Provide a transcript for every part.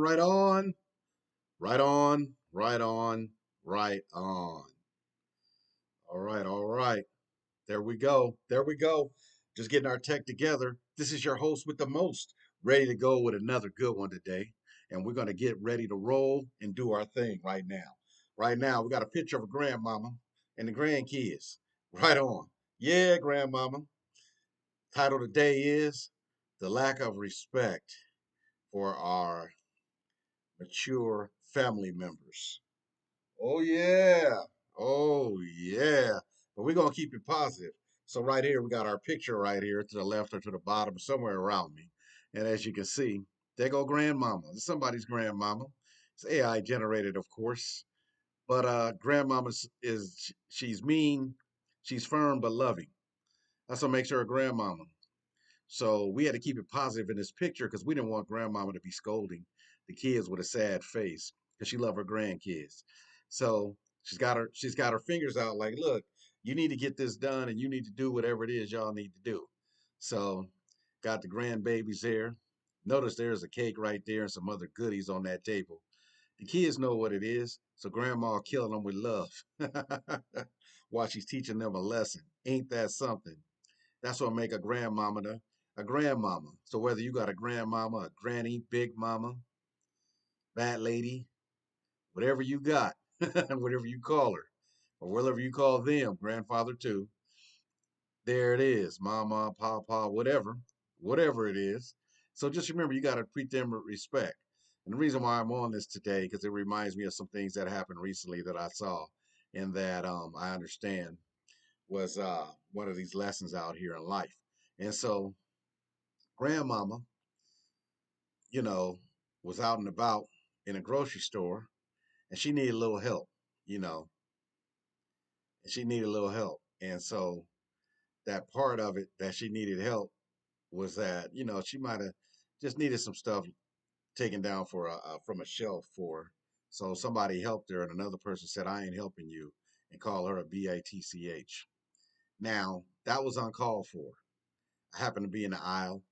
right on, right on, right on, right on. All right. There we go. There we go. Just getting our tech together. This is your host with the most, ready to go with another good one today. And we're going to get ready to roll and do our thing right now. Right now, we got a picture of a grandmama and the grandkids. Right on. Yeah, grandmama. Title today is The Lack of Respect for Our Mature Family Members. Oh yeah. Oh yeah. But we're gonna keep it positive. So right here we got our picture right here to the left or to the bottom, somewhere around me. And as you can see, there go grandmama. It's somebody's grandmama. It's AI generated, of course. But grandmama is she's mean, she's firm but loving. That's what makes her a grandmama. So we had to keep it positive in this picture because we didn't want grandmama to be scolding the kids with a sad face because she loved her grandkids. So she's got her fingers out like, look, you need to get this done and you need to do whatever it is y'all need to do. So got the grandbabies there. Notice there's a cake right there and some other goodies on that table. The kids know what it is, so grandma killing them with love while she's teaching them a lesson. Ain't that something? That's what make a grandmama a grandmama. So whether you got a grandmama, a granny, big mama, fat lady, whatever you got, whatever you call her, or whatever you call them, grandfather too, there it is, mama, papa, whatever it is. So just remember, you got to treat them with respect. And the reason why I'm on this today, because it reminds me of some things that happened recently that I saw and that I understand was one of these lessons out here in life. And so grandmama, you know, was out and about in a grocery store and she needed a little help, you know, and she needed a little help. And so that part of it that she needed help was that, she might have just needed some stuff taken down from a shelf for her. So somebody helped her and another person said, I ain't helping you and call her a bitch. Now, that was uncalled for. I happened to be in the aisle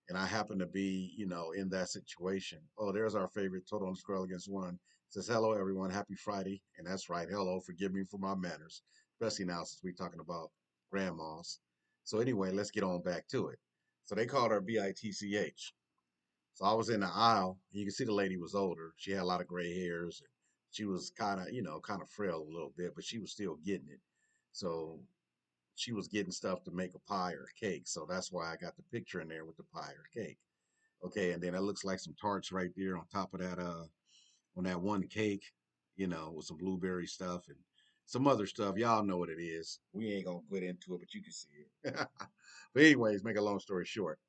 and I happen to be, in that situation. Oh, there's our favorite total on the scroll against one. It says, hello, everyone. Happy Friday. And that's right. Hello. Forgive me for my manners, especially now since we're talking about grandmas. So, anyway, let's get on back to it. So, they called her bitch. So, I was in the aisle. You can see the lady was older. She had a lot of gray hairs. And she was kind of frail a little bit, but she was still getting it. So, she was getting stuff to make a pie or a cake. So that's why I got the picture in there with the pie or cake. Okay, and then it looks like some tarts right there on top of that on that one cake, with some blueberry stuff and some other stuff. Y'all know what it is. We ain't gonna get into it, but you can see it. But anyways, make a long story short,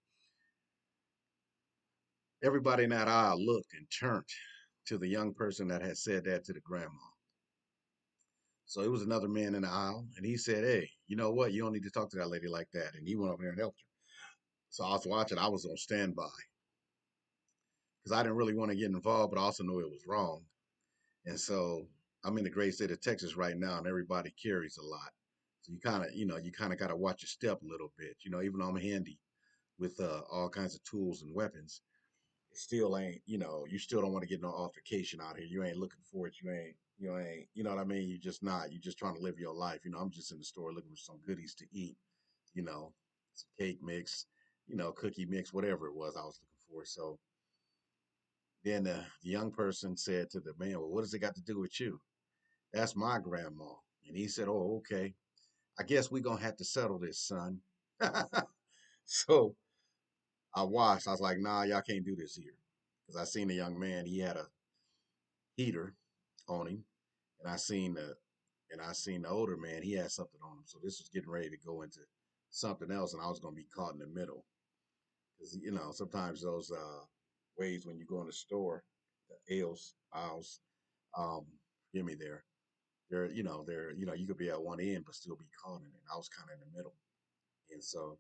everybody in that aisle looked and turned to the young person that had said that to the grandma. So it was another man in the aisle, and he said, "Hey, you know what? You don't need to talk to that lady like that." And he went over there and helped her. So I was watching. I was on standby because I didn't really want to get involved, but I also knew it was wrong. And so I'm in the great state of Texas right now, and everybody carries a lot. So you kind of got to watch your step a little bit. Even though I'm handy with all kinds of tools and weapons, it still ain't. You still don't want to get no altercation out here. You ain't looking for it. You ain't. You ain't. You know what I mean? You're just not. You're just trying to live your life. I'm just in the store looking for some goodies to eat. You know, some cake mix. Cookie mix, whatever it was I was looking for. So then the young person said to the man, well, what does it got to do with you? That's my grandma. And he said, oh, okay. I guess we're going to have to settle this, son. So I watched. I was like, nah, y'all can't do this here. Because I seen the young man, he had a heater on him. And I seen the older man, he had something on him. So this was getting ready to go into something else, and I was going to be caught in the middle. Because, sometimes those ways when you go in the store, the aisles, um, give me there. You could be at one end but still be caught in it. I was kind of in the middle, and so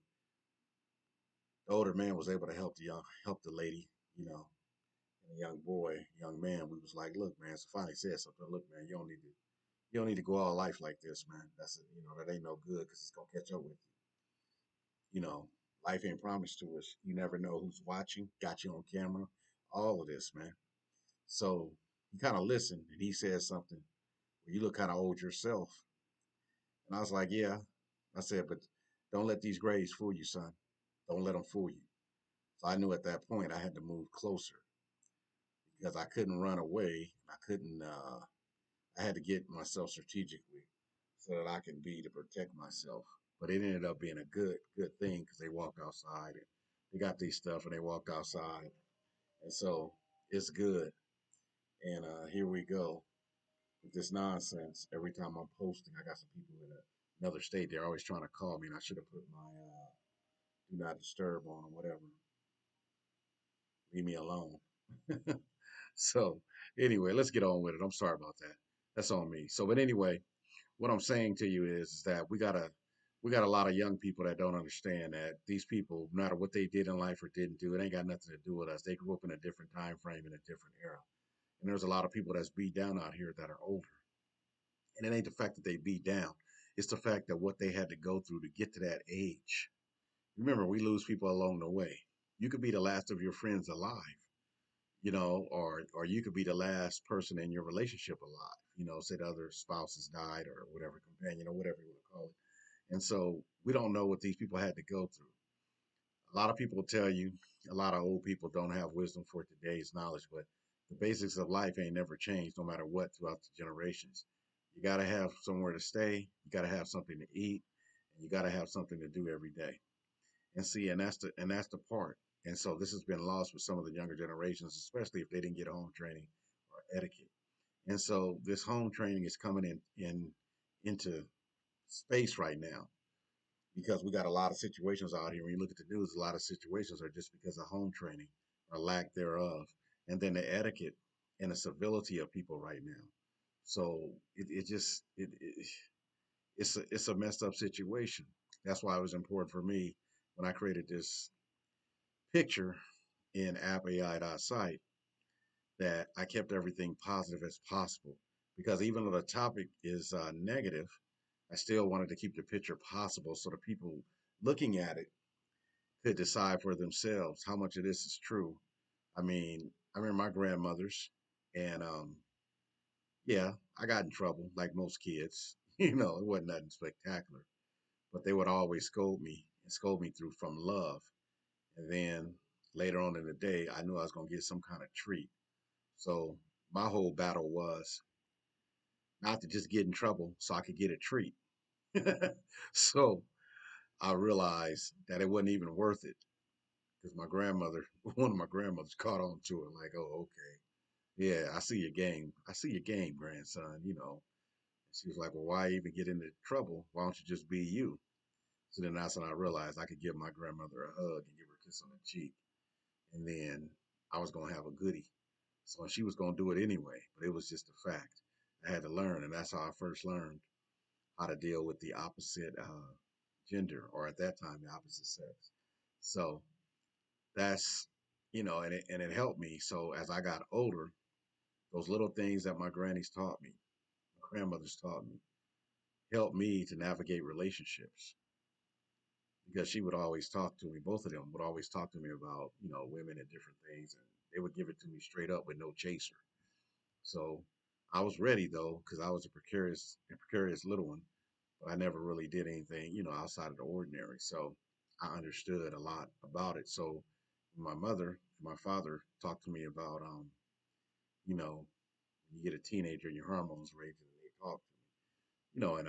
the older man was able to help the lady, and the young man. We was like, look, man. So finally said something. Look, man, you don't need to go all life like this, man. That ain't no good because it's gonna catch up with you. Life ain't promised to us. You never know who's watching, got you on camera, all of this, man. So he kind of listened and he said something. Well, you look kind of old yourself. And I was like, yeah. I said, but don't let these grades fool you, son. Don't let them fool you. So I knew at that point I had to move closer because I couldn't run away. I couldn't. I had to get myself strategically so that I can be to protect myself. But it ended up being a good thing because they walked outside and they got these stuff and they walked outside, and so it's good. And here we go with this nonsense. Every time I'm posting, I got some people in another state. They're always trying to call me, and I should have put my do not disturb on or whatever. Leave me alone. So anyway, let's get on with it. I'm sorry about that. That's on me. So, but anyway, what I'm saying to you is that we got a lot of young people that don't understand that these people, no matter what they did in life or didn't do, it ain't got nothing to do with us. They grew up in a different time frame in a different era. And there's a lot of people that's beat down out here that are older. And it ain't the fact that they beat down. It's the fact that what they had to go through to get to that age. Remember, we lose people along the way. You could be the last of your friends alive, or you could be the last person in your relationship alive. Say the other spouse has died or whatever, companion or whatever you want to call it. And so we don't know what these people had to go through. A lot of people tell you, a lot of old people don't have wisdom for today's knowledge, but the basics of life ain't never changed no matter what throughout the generations. You got to have somewhere to stay, you got to have something to eat, and you got to have something to do every day. And see, and that's the part. And so this has been lost with some of the younger generations, especially if they didn't get home training or etiquette. And so this home training is coming in into space right now because we got a lot of situations out here. When you look at the news, a lot of situations are just because of home training or lack thereof, and then the etiquette and the civility of people right now. So it just it's a messed up situation. That's why it was important for me when I created this picture in appai.site that I kept everything positive as possible because even though the topic is negative, I still wanted to keep the picture possible so the people looking at it could decide for themselves how much of this is true. I mean, I remember my grandmother's, and yeah, I got in trouble like most kids. It wasn't nothing spectacular, but they would always scold me and scold me through from love. And then later on in the day, I knew I was going to get some kind of treat. So my whole battle was not to just get in trouble so I could get a treat. So I realized that it wasn't even worth it because my grandmother, one of my grandmothers, caught on to it like, "Oh, okay, yeah, I see your game. I see your game, grandson." She was like, "Well, why even get into trouble? Why don't you just be you?" So then that's when I realized I could give my grandmother a hug and give her a kiss on the cheek, and then I was gonna have a goodie. So she was gonna do it anyway, but it was just a fact. I had to learn, and that's how I first learned how to deal with the opposite gender, or at that time, the opposite sex. So that's and it helped me. So as I got older, those little things that my grannies taught me, my grandmothers taught me, helped me to navigate relationships because she would always talk to me. Both of them would always talk to me about women and different things, and they would give it to me straight up with no chaser. So I was ready though because I was a precarious little one, but I never really did anything outside of the ordinary. So I understood a lot about it. So my mother, my father talked to me about you know when you get a teenager and your hormones raging and they talk to me, and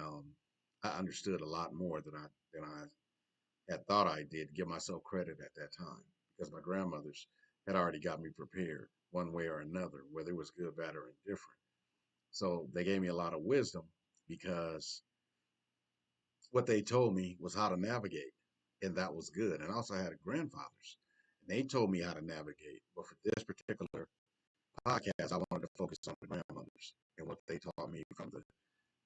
I understood a lot more than I had thought I did. Give myself credit at that time because my grandmothers had already got me prepared one way or another, whether it was good, bad, or indifferent. So they gave me a lot of wisdom because what they told me was how to navigate, and that was good. And I also had grandfathers, and they told me how to navigate. But for this particular podcast, I wanted to focus on the grandmothers and what they taught me from the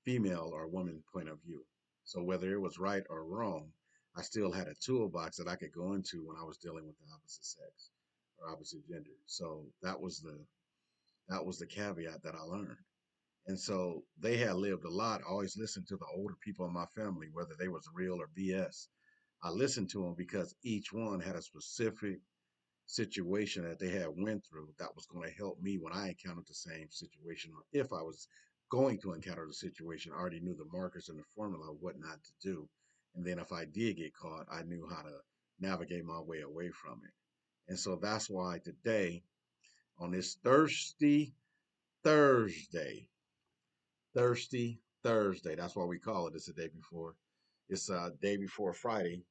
female or woman point of view. So whether it was right or wrong, I still had a toolbox that I could go into when I was dealing with the opposite sex or opposite gender. So that was the caveat that I learned. And so they had lived a lot. I always listened to the older people in my family, whether they was real or BS. I listened to them because each one had a specific situation that they had went through that was going to help me when I encountered the same situation, or if I was going to encounter the situation, I already knew the markers and the formula of what not to do. And then if I did get caught, I knew how to navigate my way away from it. And so that's why today, on this Thirsty Thursday, that's why we call it. It's the day before. It's day before Friday.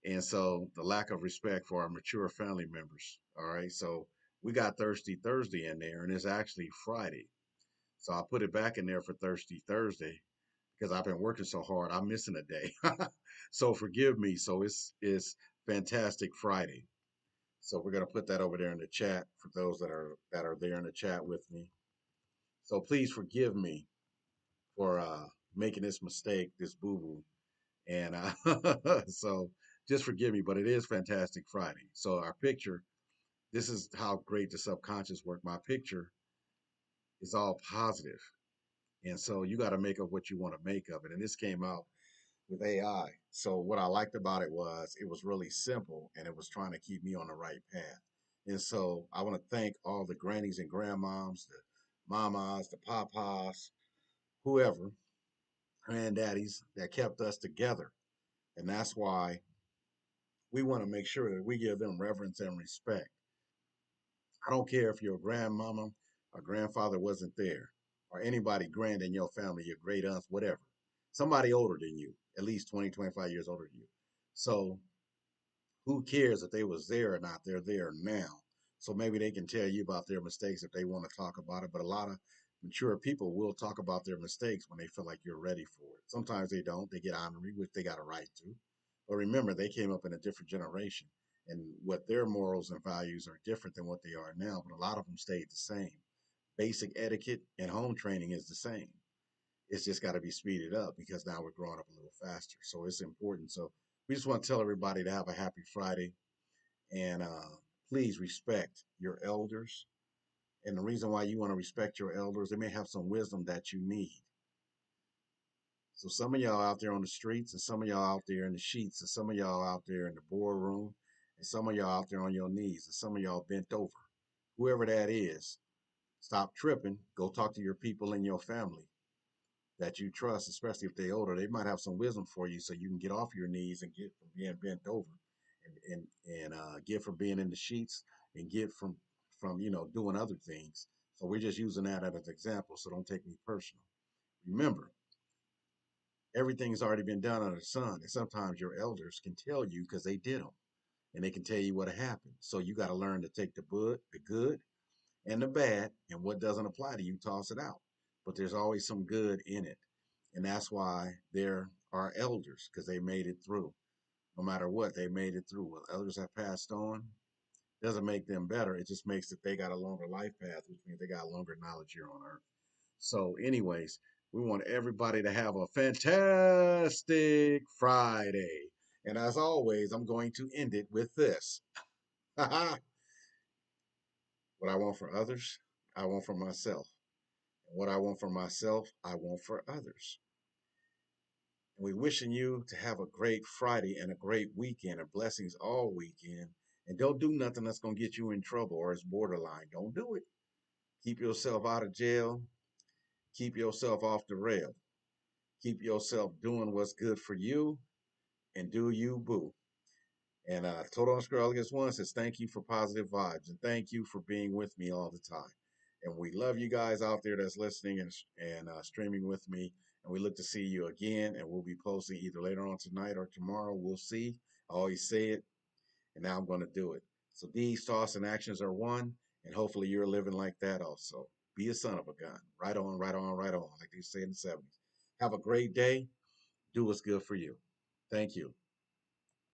And so the lack of respect for our mature family members. All right. So we got Thirsty Thursday in there, and it's actually Friday. So I put it back in there for Thirsty Thursday because I've been working so hard. I'm missing a day. So forgive me. So it's Fantastic Friday. So we're gonna put that over there in the chat for those that are there in the chat with me. So please forgive me for making this mistake, this boo boo, and so just forgive me. But it is Fantastic Friday. So our picture. This is how great the subconscious work. My picture is all positive, and so you got to make of what you want to make of it. And this came out with AI. So what I liked about it was really simple, and it was trying to keep me on the right path. And so I want to thank all the grannies and grandmoms, the mamas, the papas, whoever, granddaddies that kept us together. And that's why we want to make sure that we give them reverence and respect. I don't care if your grandmama or grandfather wasn't there, or anybody grand in your family, your great aunts, whatever. Somebody older than you, at least 20, 25 years older than you. So who cares if they was there or not? They're there now. So maybe they can tell you about their mistakes if they want to talk about it. But a lot of mature people will talk about their mistakes when they feel like you're ready for it. Sometimes they don't. They get ornery, which they got a right to. But remember, they came up in a different generation. And what their morals and values are different than what they are now. But a lot of them stayed the same. Basic etiquette and home training is the same. It's just got to be speeded up because now we're growing up a little faster. So it's important. So we just want to tell everybody to have a happy Friday, and please respect your elders. And the reason why you want to respect your elders, they may have some wisdom that you need. So some of y'all out there on the streets, and some of y'all out there in the sheets, and some of y'all out there in the boardroom, and some of y'all out there on your knees, and some of y'all bent over. Whoever that is, stop tripping. Go talk to your people in your family that you trust, especially if they're older. They might have some wisdom for you so you can get off your knees and get from being bent over, and get from being in the sheets, and get from doing other things. So we're just using that as an example. So don't take me personal. Remember, everything's already been done under the sun, and sometimes your elders can tell you because they did them, and they can tell you what happened. So you got to learn to take the good and the bad, and what doesn't apply to you, toss it out. But there's always some good in it. And that's why there are elders, because they made it through. No matter what, they made it through. Well, elders have passed on. Doesn't make them better. It just makes that they got a longer life path, which means they got longer knowledge here on earth. So, anyways, we want everybody to have a fantastic Friday. And as always, I'm going to end it with this. What I want for others, I want for myself. And what I want for myself, I want for others. And we're wishing you to have a great Friday and a great weekend and blessings all weekend. And don't do nothing that's going to get you in trouble or it's borderline. Don't do it. Keep yourself out of jail. Keep yourself off the rail. Keep yourself doing what's good for you and do you, boo. And Total Unscrew Elegance One says thank you for positive vibes and thank you for being with me all the time. And we love you guys out there that's listening and streaming with me. And we look to see you again. And we'll be posting either later on tonight or tomorrow. We'll see. I always say it, and now I'm going to do it. So these thoughts and actions are one, and hopefully you're living like that also. Be a son of a gun. Right on, right on, right on, like they say in the 70s. Have a great day. Do what's good for you. Thank you.